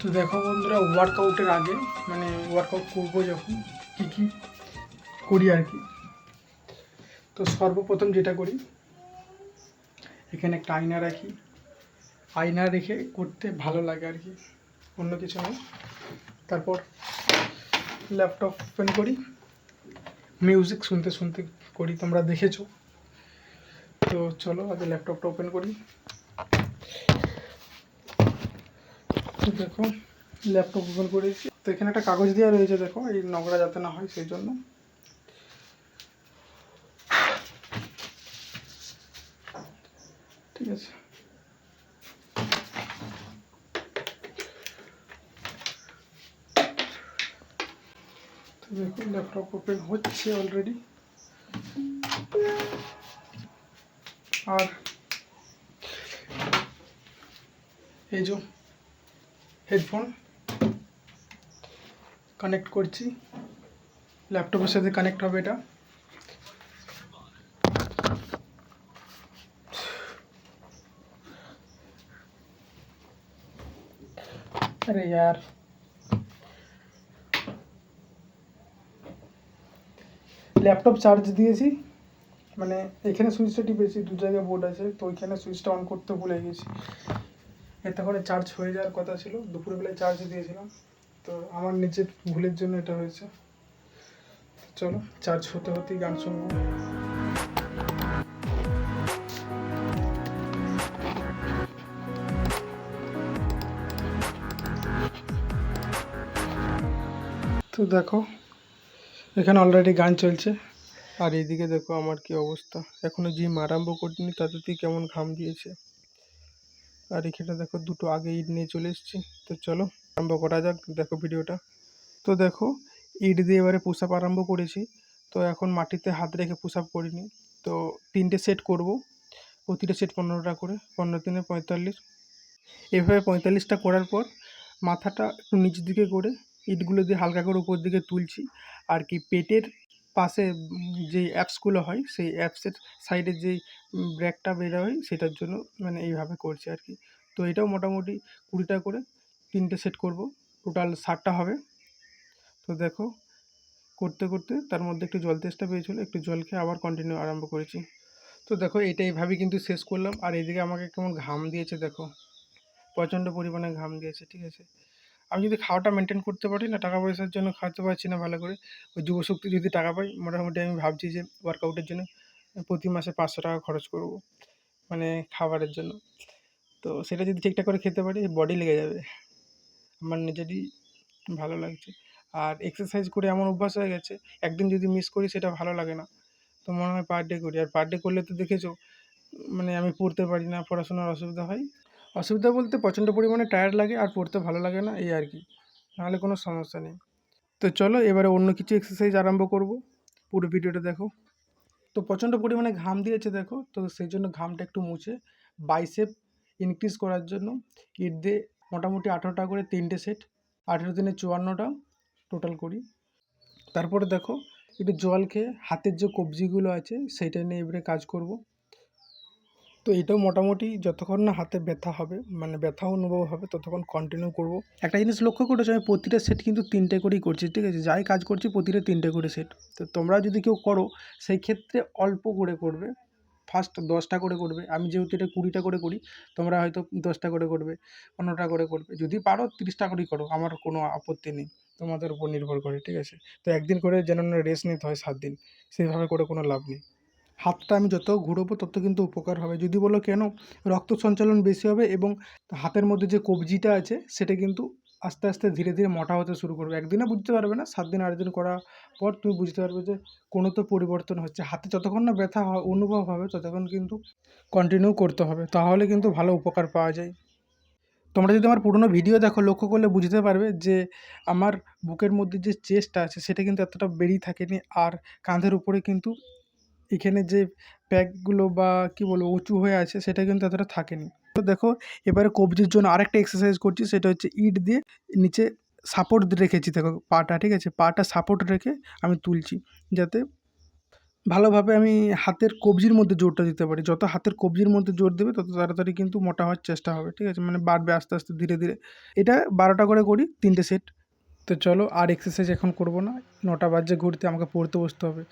তো দেখো বন্ধুরা, ওয়ার্কআউটের আগে মানে ওয়ার্কআউট করবো যখন কী কী করি আর কি। তো সর্বপ্রথম যেটা করি, এখানে একটা আয়না রাখি। আয়না রেখে করতে ভালো লাগে আর কি, অন্য কিছু নয়। তারপর ল্যাপটপ ওপেন করি, মিউজিক শুনতে শুনতে করি, তোমরা দেখেছো। তো চলো আগে ল্যাপটপটা ওপেন করি। তো দেখো ল্যাপটপ ওপেন করেছি। তো এখানে একটা কাগজ দেওয়া রয়েছে, দেখো এই নোংরা যাতে না হয় সেই জন্য। ঠিক আছে, তো দেখো ল্যাপটপ ওপেন হচ্ছে অলরেডি। আর এই যে হেডফোন কানেক্ট করছি, ল্যাপটপের সাথে কানেক্ট হবে এটা। আরে यार, ল্যাপটপ চার্জ দিয়েছি, মানে এখানে সুইচটা টিপেছি, দু জায়গায় বোর্ড আছে, তো ওইখানে সুইচটা অন করতে ভুলে গেছি। এতে করে চার্জ হয়ে যাওয়ার কথা ছিল, দুপুরবেলায় চার্জ দিয়েছিলাম, তো আমার নিজের ভুলের জন্য এটা হয়েছে। চলো চার্জ হতে হতেই গান শুনবো। তো দেখো এখানে অলরেডি গান চলছে, আর এইদিকে দেখো আমার কি অবস্থা, এখনো জিম আরম্ভ করিনি তাতেই কেমন ঘাম দিয়েছে। আর এখানে দেখো দুটো আগে ইট নিয়ে চলে এসেছি। তো চলো আরম্ভ করা যাক, দেখো ভিডিওটা। তো দেখো ইট দিয়ে এবারে পুশ আপ আরম্ভ করেছি। তো এখন মাটিতে হাত রেখে পুশ আপ করিনি, তো 3টে সেট করব, প্রতিটা সেট 15টা করে, 15 × 3 = 45। এভাবে 45টা করার পর মাথাটা একটু নিচ দিকে করে ইটগুলো দিয়ে হালকা করে উপর দিকে তুলছি। আর কি পেটের পাশে যে অ্যাপসগুলো হয়, সেই অ্যাপসের সাইডে যেই ব্র্যাকটা বেরোয় সেটার জন্য মানে এইভাবে করছি আর কি। তো এটাও মোটামুটি 20টা করে 3টে সেট করব, টোটাল 60টা হবে। তো দেখো করতে করতে তার মধ্যে একটু জল তেষ্টা পেয়েছিলো, একটু জল খেয়ে আবার কন্টিনিউ আরম্ভ করেছি। তো দেখো এটা এইভাবেই কিন্তু শেষ করলাম। আর এদিকে আমাকে কেমন ঘাম দিয়েছে দেখো, প্রচণ্ড পরিমাণে ঘাম দিয়েছে। ঠিক আছে, আমি যদি খাওয়াটা মেনটেন করতে পারি না, টাকা পয়সার জন্য খাওয়াতে পারছি না ভালো করে, ওই যুবশক্তি যদি টাকা পাই, মোটামুটি আমি ভাবছি যে ওয়ার্কআউটের জন্য প্রতি মাসে 500 টাকা খরচ করব, মানে খাবারের জন্য। তো সেটা যদি ঠিকঠাক করে খেতে পারি, বডি লেগে যাবে, আমার নিজেরই ভালো লাগছে। আর এক্সারসাইজ করে এমন অভ্যাস হয়ে গেছে, একদিন যদি মিস করি সেটা ভালো লাগে না। তো মনে হয় পার ডে করি, আর পার ডে করলে তো দেখেছো মানে আমি পড়তে পারি না, পড়াশোনার অসুবিধা হয়। অসুবিধা বলতে প্রচণ্ড পরিমাণে টায়ার্ড লাগে আর পড়তে ভালো লাগে না, এই আর কি, নাহলে কোনো সমস্যা নেই। তো চলো এবারে অন্য কিছু এক্সারসাইজ আরম্ভ করব, পুরো ভিডিওটা দেখো। তো প্রচণ্ড পরিমাণে ঘাম দিয়েছে দেখো, তো সেই জন্য ঘামটা একটু মুছে বাইসেপ ইনক্রিজ করার জন্য ইট দিয়ে মোটামুটি 18টা করে 3টে সেট, 18 দিনে 54টা টোটাল করি। তারপরে দেখো একটু জল খেয়ে হাতের যে কবজিগুলো আছে সেইটা নিয়ে এবারে কাজ করব। তো এটাও মোটামুটি যতক্ষণ না হাতে ব্যথা হবে, মানে ব্যথা অনুভব হবে, ততক্ষণ কন্টিনিউ করব। একটা জিনিস লক্ষ্য করেছো, আমি প্রতিটা সেট কিন্তু 3টে করেই করছি। ঠিক আছে, যাই কাজ করছি প্রতিটা 3টে করে সেট। তো তোমরা যদি কেউ করো সেই ক্ষেত্রে অল্প করে করবে, ফার্স্ট 10টা করে করবে। আমি যেহেতু এটা 20টা করে করি, তোমরা হয়তো 10টা করে করবে, 15টা করে করবে, যদি পারো 30টা করেই করো, আমার কোনো আপত্তি নেই, তোমাদের উপর নির্ভর করে। ঠিক আছে, তো একদিন করে যেন রেস্ট নিতে হয় 7 দিন, সেইভাবে করে কোনো লাভ নেই। হাতটা আমি যত ঘুরোবো তত কিন্তু উপকার হবে। যদি বলো কেন, রক্ত সঞ্চালন বেশি হবে এবং হাতের মধ্যে যে কবজিটা আছে সেটা কিন্তু আস্তে আস্তে ধীরে ধীরে মোটা হতে শুরু করবে। একদিনে বুঝতে পারবে না, 7 দিন 8 দিন করার পর তুমি বুঝতে পারবে যে কোনো তো পরিবর্তন হচ্ছে। হাতে যতক্ষণ না ব্যথা অনুভব হবে ততক্ষণ কিন্তু কন্টিনিউ করতে হবে, তাহলে কিন্তু ভালো উপকার পাওয়া যায়। তোমরা যদি আমার পুরোনো ভিডিও দেখো, লক্ষ্য করলে বুঝতে পারবে যে আমার বুকের মধ্যে যে চেস্টটা আছে সেটা কিন্তু এতটা বেরিয়ে থাকেনি, আর কাঁধের উপরে কিন্তু এখানে যে প্যাকগুলো বা কী বলবো উঁচু হয়ে আছে সেটা কিন্তু এতটা থাকেনি। তো দেখো এবারে কবজির জন্য আরেকটা এক্সারসাইজ করছি, সেটা হচ্ছে ইট দিয়ে নিচে সাপোর্ট রেখেছি। দেখো পাটা, ঠিক আছে, পাটা সাপোর্ট রেখে আমি তুলছি, যাতে ভালোভাবে আমি হাতের কবজির মধ্যে জোরটা দিতে পারি। যত হাতের কবজির মধ্যে জোর দেবে তত তাড়াতাড়ি কিন্তু মোটা হওয়ার চেষ্টা হবে। ঠিক আছে? মানে বাড়বে আস্তে, আস্তে ধীরে, ধীরে। এটা ১২টা করে করি ৩টে সেট। তো চলো আর এক্সারসাইজ এখন করব না। ৯টা বাজছে ঘড়িতে, আমাকে পড়তে বসতে হবে।